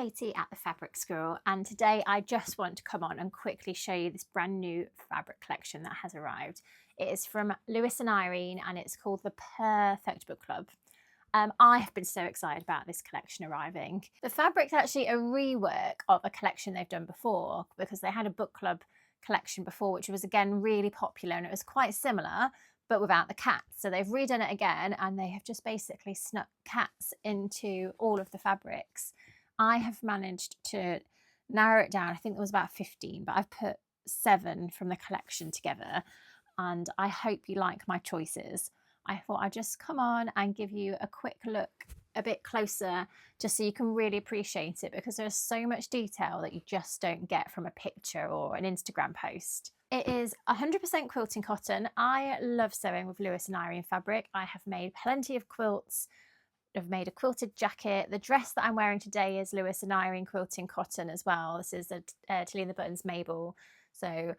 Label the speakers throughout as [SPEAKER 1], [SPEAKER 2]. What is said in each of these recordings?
[SPEAKER 1] Katie at the Fabric Squirrel, and today I just want to come on and quickly show you this brand new fabric collection that has arrived. It is from Lewis and Irene and it's called the Purrfect Book Club. I have been so excited about this collection arriving. The fabric's actually a rework of a collection they've done before, because they had a book club collection before which was again really popular and it was quite similar but without the cats. So they've redone it again and they have just basically snuck cats into all of the fabrics. I have managed to narrow it down. I think there was about 15, but I've put 7 from the collection together and I hope you like my choices. I thought I'd just come on and give you a quick look a bit closer just so you can really appreciate it, because there's so much detail that you just don't get from a picture or an Instagram post. It is 100% quilting cotton. I love sewing with Lewis and Irene fabric. I have made plenty of quilts. I've made a quilted jacket. The dress that I'm wearing today is Lewis and Irene quilting cotton as well. This is a Tilly and the Buttons Mabel. So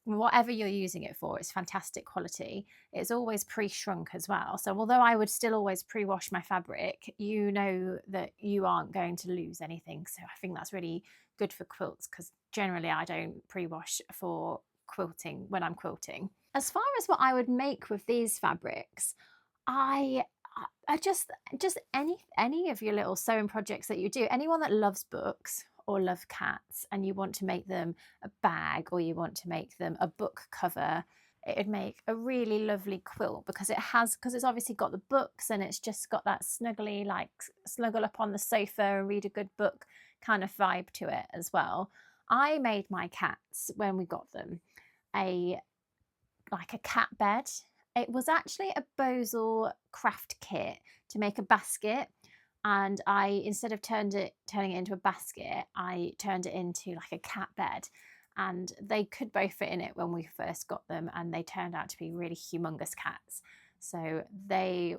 [SPEAKER 1] whatever you're using it for, it's fantastic quality. It's always pre-shrunk as well. So although I would still always pre-wash my fabric, you know that you aren't going to lose anything. So I think that's really good for quilts, because generally I don't pre-wash for quilting when I'm quilting. As far as what I would make with these fabrics, I just any of your little sewing projects that you do, anyone that loves books or love cats and you want to make them a bag or you want to make them a book cover, it would make a really lovely quilt, because it's obviously got the books and it's just got that snuggly, like snuggle up on the sofa and read a good book kind of vibe to it as well. I made my cats, when we got them, like a cat bed. It was actually a Bosal craft kit to make a basket, and I, instead of turning it into a basket, I turned it into like a cat bed, and they could both fit in it when we first got them, and they turned out to be really humongous cats. So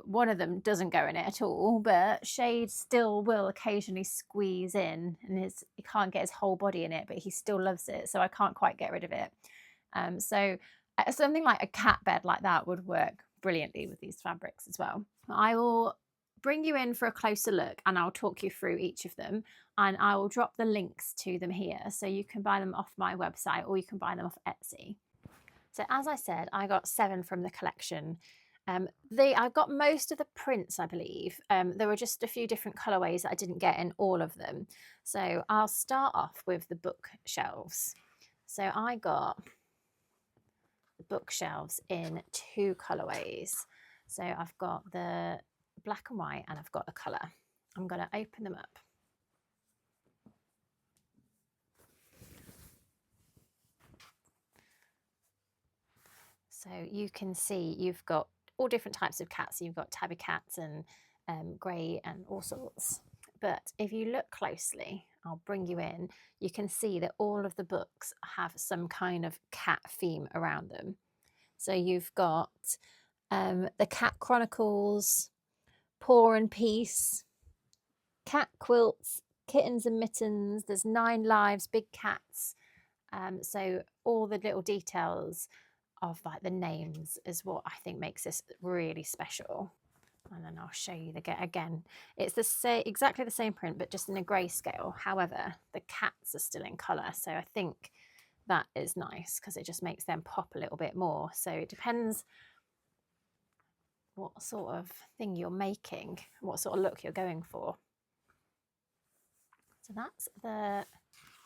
[SPEAKER 1] one of them doesn't go in it at all, but Shade still will occasionally squeeze in, and he can't get his whole body in it, but he still loves it, so I can't quite get rid of it. So something like a cat bed like that would work brilliantly with these fabrics as well. I will bring you in for a closer look and I'll talk you through each of them, and I will drop the links to them here so you can buy them off my website or you can buy them off Etsy. So as I said, I got 7 from the collection. I got most of the prints, I believe. There were just a few different colorways that I didn't get in all of them. So I'll start off with the bookshelves. So I got the bookshelves in 2 colorways. So I've got the black and white and I've got the color. I'm going to open them up. So you can see you've got all different types of cats. You've got tabby cats and grey and all sorts. But if you look closely, I'll bring you in, you can see that all of the books have some kind of cat theme around them. So you've got the Cat Chronicles, Paw and Peace, Cat Quilts, Kittens and Mittens, there's 9 Lives, Big Cats. So all the little details of like the names is what I think makes this really special. And then I'll show you again. It's exactly the same print, but just in a grayscale. However, the cats are still in colour, so I think that is nice because it just makes them pop a little bit more. So it depends what sort of thing you're making, what sort of look you're going for. So that's the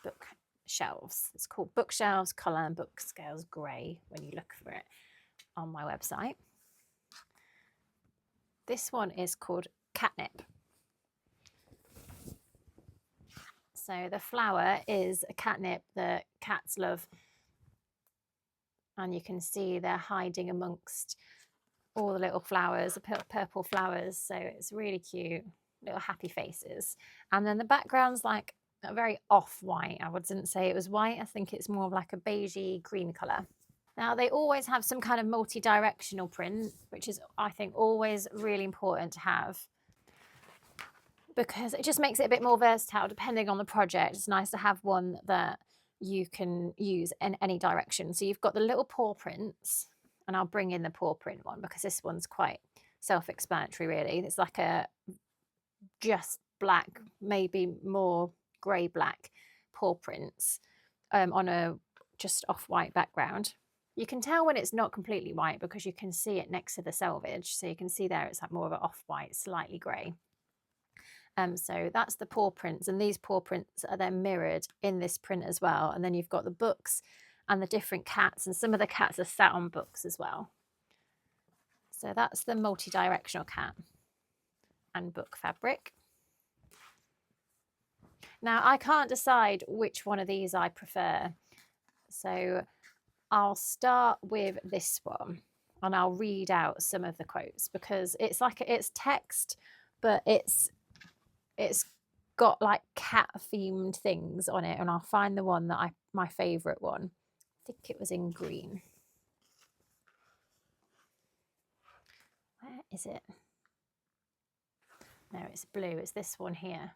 [SPEAKER 1] bookshelves. It's called Bookshelves Colour and Bookscales Grey when you look for it on my website. This one is called Catnip. So the flower is a catnip that cats love. And you can see they're hiding amongst all the little flowers, the purple flowers. So it's really cute, little happy faces. And then the background's like a very off-white. I wouldn't say it was white. I think it's more of like a beigey green colour. Now, they always have some kind of multi-directional print, which is, I think, always really important to have, because it just makes it a bit more versatile depending on the project. It's nice to have one that you can use in any direction. So you've got the little paw prints, and I'll bring in the paw print one because this one's quite self-explanatory, really. It's like a just black, maybe more grey black paw prints on a just off-white background. You can tell when it's not completely white because you can see it next to the selvage. So you can see there it's like more of an off-white, slightly grey. So that's the paw prints, and these paw prints are then mirrored in this print as well. And then you've got the books and the different cats, and some of the cats are sat on books as well. So that's the multi-directional cat and book fabric. Now I can't decide which one of these I prefer. So I'll start with this one and I'll read out some of the quotes because it's like it's text, but it's got like cat themed things on it, and I'll find the one that my favorite one. I think it was in green. Where is it? No, it's blue. It's this one here.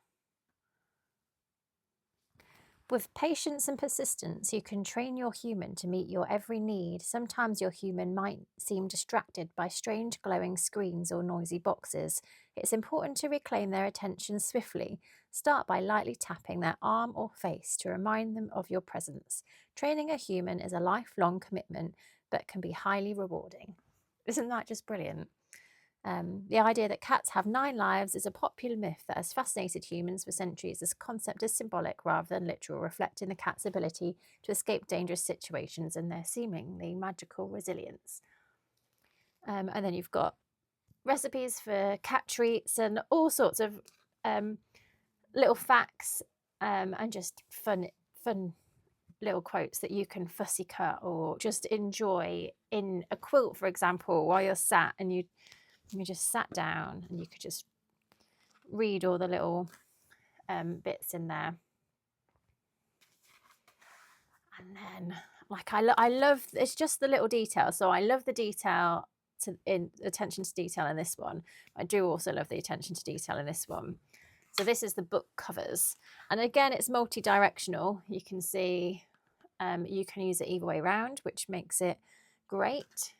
[SPEAKER 1] With patience and persistence, you can train your human to meet your every need. Sometimes your human might seem distracted by strange glowing screens or noisy boxes. It's important to reclaim their attention swiftly. Start by lightly tapping their arm or face to remind them of your presence. Training a human is a lifelong commitment, but can be highly rewarding. Isn't that just brilliant? The idea that cats have 9 lives is a popular myth that has fascinated humans for centuries. This concept is symbolic rather than literal, reflecting the cat's ability to escape dangerous situations and their seemingly magical resilience. And then you've got recipes for cat treats and all sorts of little facts and just fun little quotes that you can fussy cut or just enjoy in a quilt, for example, while you're sat and you just sat down and you could just read all the little bits in there. And then, like, I love, it's just the little detail. So I love the detail attention to detail in this one. I do also love the attention to detail in this one. So this is the book covers. And again, it's multi-directional. You can see you can use it either way around, which makes it great.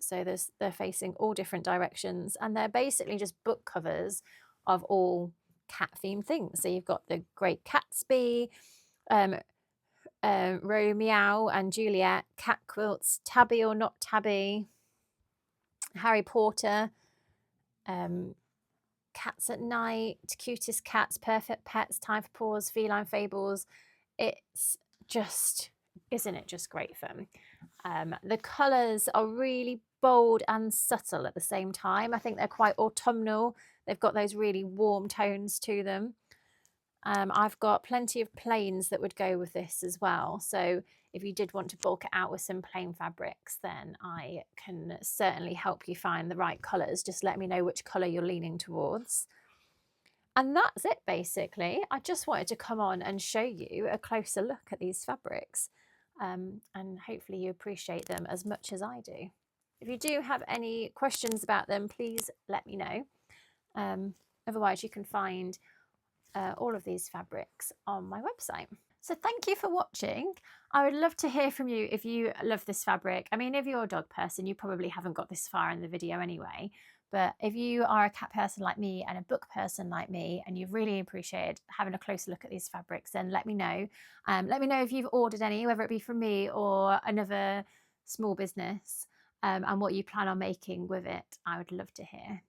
[SPEAKER 1] So they're facing all different directions, and they're basically just book covers of all cat themed things. So you've got the Great Gatsby, Romeo and Juliet, cat quilts, Tabby or Not Tabby, Harry Potter, Cats at Night, Cutest Cats, Perfect Pets, Time for Paws, Feline Fables. It's just, isn't it just great fun? The colours are really bold and subtle at the same time. I think they're quite autumnal. They've got those really warm tones to them. I've got plenty of plains that would go with this as well. So if you did want to bulk it out with some plain fabrics, then I can certainly help you find the right colours. Just let me know which colour you're leaning towards. And that's it basically. I just wanted to come on and show you a closer look at these fabrics. And hopefully you appreciate them as much as I do. If you do have any questions about them, please let me know. Otherwise, you can find all of these fabrics on my website. So thank you for watching. I would love to hear from you if you love this fabric. I mean, if you're a dog person, you probably haven't got this far in the video anyway. But if you are a cat person like me and a book person like me, and you've really appreciated having a closer look at these fabrics, then let me know. Let me know if you've ordered any, whether it be from me or another small business, and what you plan on making with it. I would love to hear.